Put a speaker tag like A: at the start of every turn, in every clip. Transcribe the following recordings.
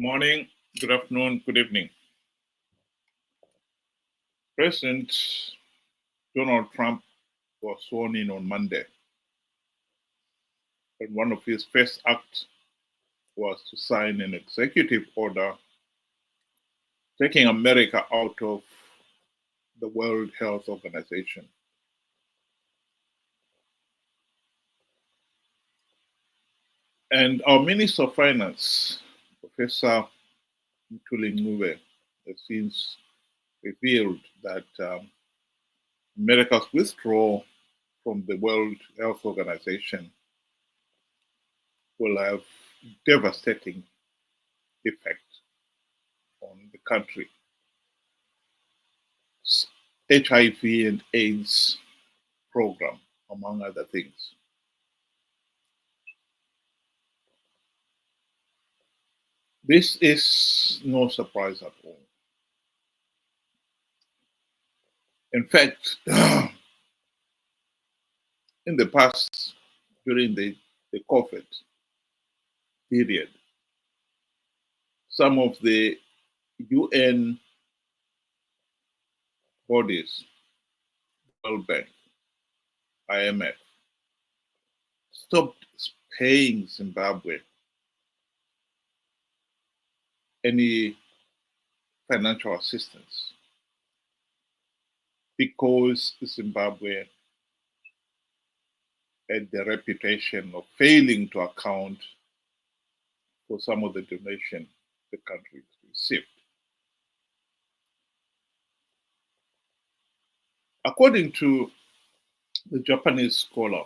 A: morning, good afternoon, good evening. President Donald Trump was sworn in on Monday, and one of his first acts was to sign an executive order taking America out of the World Health Organization. And our Minister of Finance, Professor Mthuli Ncube, has since revealed that America's withdrawal from the World Health Organization will have devastating effect on the country. HIV and AIDS program, among other things. This is no surprise at all. In fact, in the past, during the COVID period, some of the UN bodies, World Bank, IMF, stopped paying Zimbabwe any financial assistance because Zimbabwe had the reputation of failing to account for some of the donation the country received. According to the Japanese scholar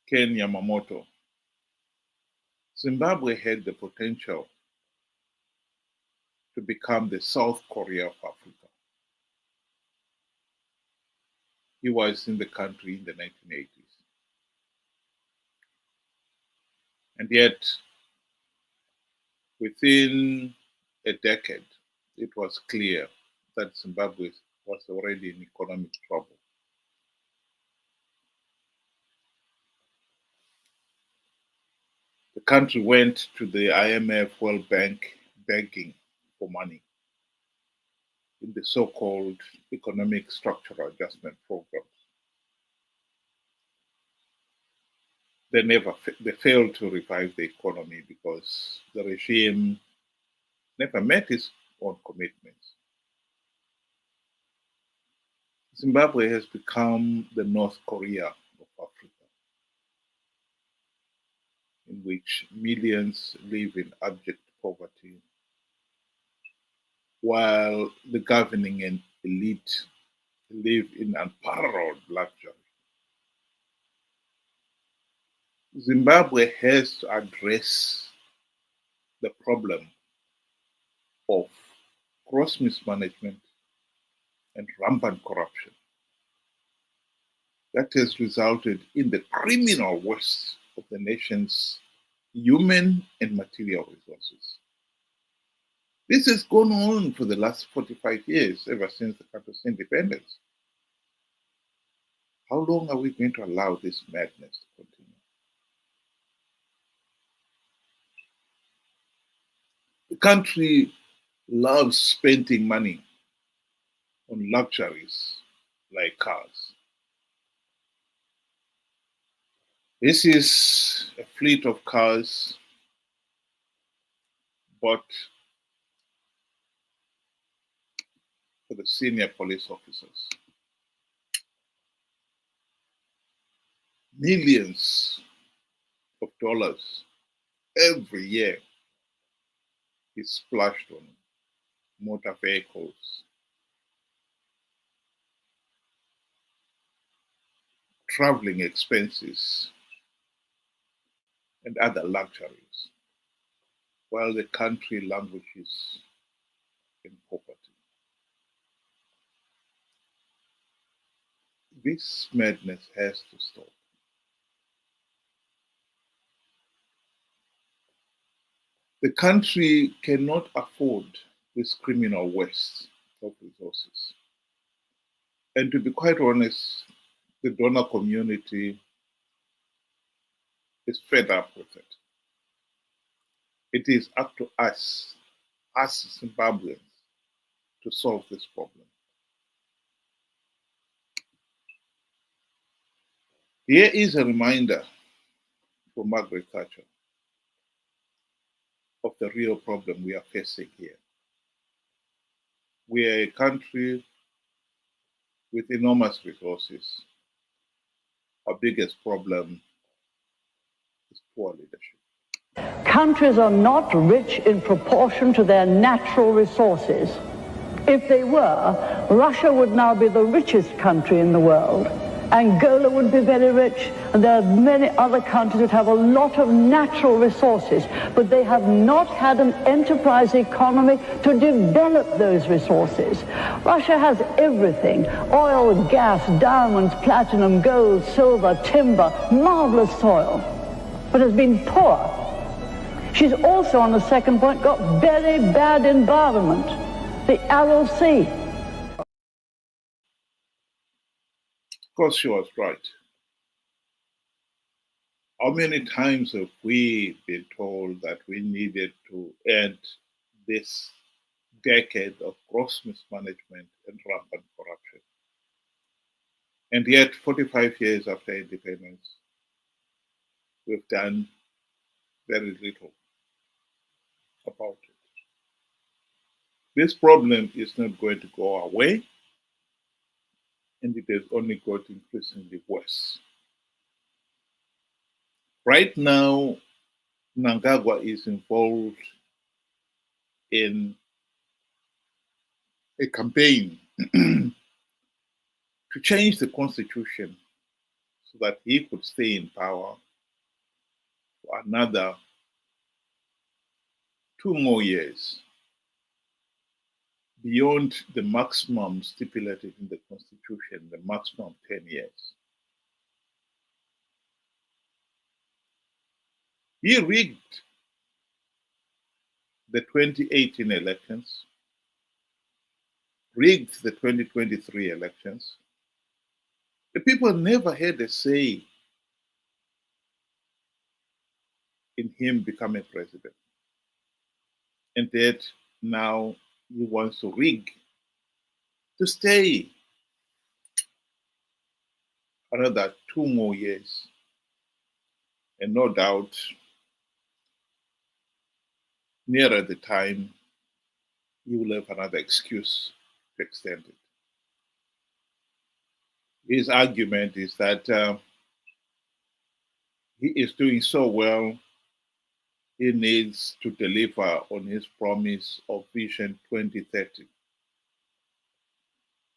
A: Ken Yamamoto, Zimbabwe had the potential to become the South Korea of Africa. He was in the country in the 1980s. And yet, within a decade, it was clear that Zimbabwe was already in economic trouble. The country went to the IMF World Bank begging for money in the so-called economic structural adjustment programs. They failed to revive the economy because the regime never met its own commitments. Zimbabwe has become the North Korea of Africa, in which millions live in abject poverty, while the governing and elite live in unparalleled luxury. Zimbabwe has to address the problem of gross mismanagement and rampant corruption that has resulted in the criminal waste of the nation's human and material resources. This has gone on for the last 45 years, ever since the country's independence. How long are we going to allow this madness to continue? The country loves spending money on luxuries like cars. This is a fleet of cars bought for the senior police officers. Millions of dollars every year is splashed on motor vehicles, traveling expenses, and other luxuries, while the country languishes in poverty. This madness has to stop. The country cannot afford this criminal waste of resources. And to be quite honest, the donor community is fed up with it. It is up to us Zimbabweans, to solve this problem. Here is a reminder for Margaret Thatcher of the real problem we are facing here. We are a country with enormous resources. Our biggest problem is poor leadership.
B: Countries are not rich in proportion to their natural resources. If they were, Russia would now be the richest country in the world. Angola would be very rich, and there are many other countries that have a lot of natural resources, but they have not had an enterprise economy to develop those resources. Russia has everything: oil, gas, diamonds, platinum, gold, silver, timber, marvelous soil, but has been poor. She's also, on the second point, got very bad environment, the Aral Sea.
A: Of course, she was right. How many times have we been told that we needed to end this decade of gross mismanagement and rampant corruption? And yet, 45 years after independence, we've done very little about it. This problem is not going to go away, and it has only got increasingly worse. Right now, Mnangagwa is involved in a campaign to change the constitution so that he could stay in power for another 2 more years beyond the maximum stipulated in the constitution, the maximum 10 years. He rigged the 2018 elections, rigged the 2023 elections. The people never had a say in him becoming president. And yet now he wants to rig to stay another 2 more years. And no doubt, nearer the time, he will have another excuse to extend it. His argument is that he is doing so well, he needs to deliver on his promise of Vision 2030,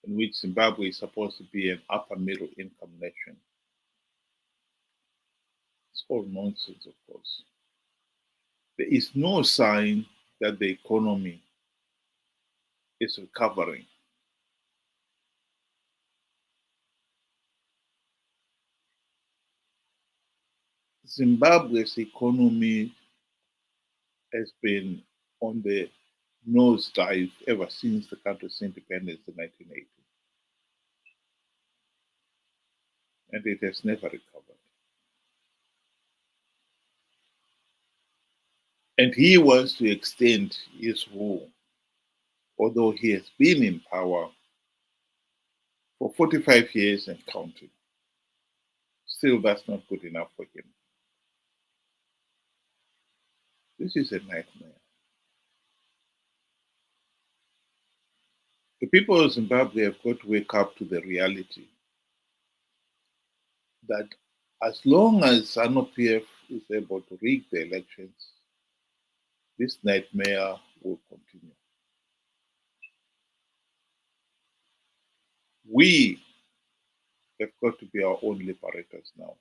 A: in which Zimbabwe is supposed to be an upper middle income nation. It's all nonsense, of course. There is no sign that the economy is recovering. Zimbabwe's economy has been on the nosedive ever since the country's independence in 1980. And it has never recovered. And he wants to extend his rule, although he has been in power for 45 years and counting. Still, that's not good enough for him. This is a nightmare. The people of Zimbabwe have got to wake up to the reality that as long as ZANU-PF is able to rig the elections, this nightmare will continue. We have got to be our own liberators now.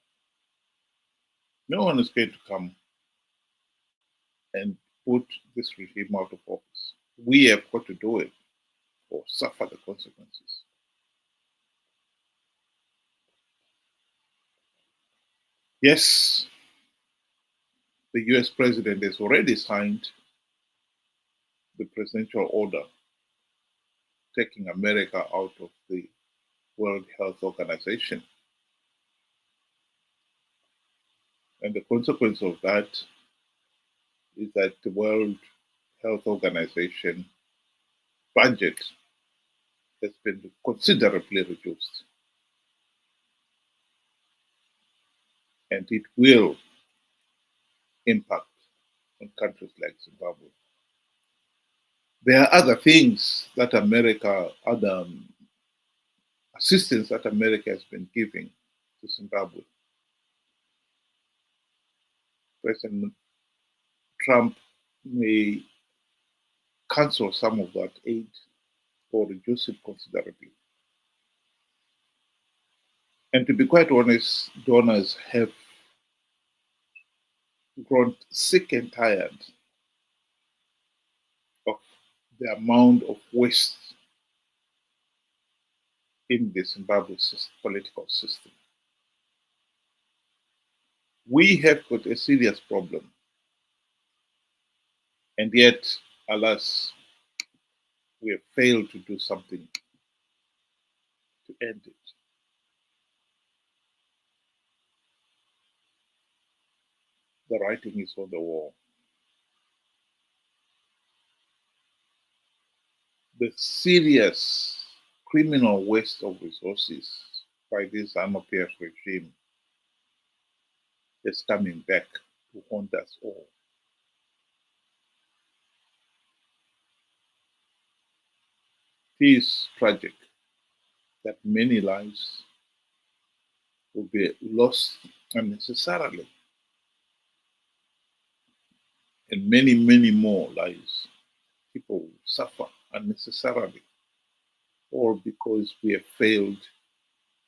A: No one is going to come and put this regime out of office. We have got to do it or suffer the consequences. Yes, the US president has already signed the presidential order taking America out of the World Health Organization. And the consequence of that is that the World Health Organization budget has been considerably reduced. And it will impact on countries like Zimbabwe. There are other things that other assistance that America has been giving to Zimbabwe. President Trump may cancel some of that aid or reduce it considerably. And to be quite honest, donors have grown sick and tired of the amount of waste in the Zimbabwe political system. We have got a serious problem, and yet, alas, we have failed to do something to end it. The writing is on the wall. The serious criminal waste of resources by this ZANU-PF regime is coming back to haunt us all. It is tragic that many lives will be lost unnecessarily, and many, many more lives people will suffer unnecessarily, all because we have failed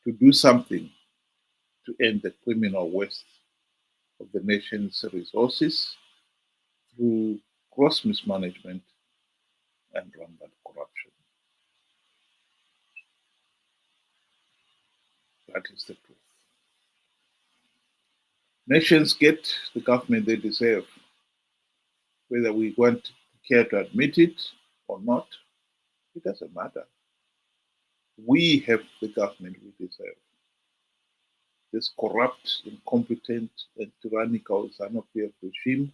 A: to do something to end the criminal waste of the nation's resources through gross mismanagement and rampant corruption. That is the truth. Nations get the government they deserve, whether we want to care to admit it or not, it doesn't matter. We have the government we deserve. This corrupt, incompetent, and tyrannical ZANU-PF regime,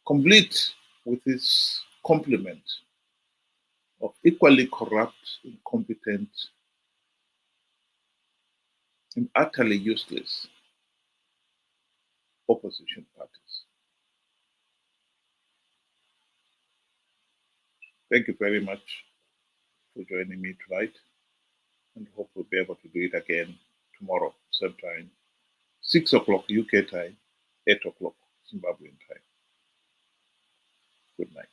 A: complete with its complement of equally corrupt, incompetent, and utterly useless opposition parties. Thank you very much for joining me tonight, and hope we'll be able to do it again tomorrow, same time, 6 o'clock UK time, 8 o'clock Zimbabwean time. Good night.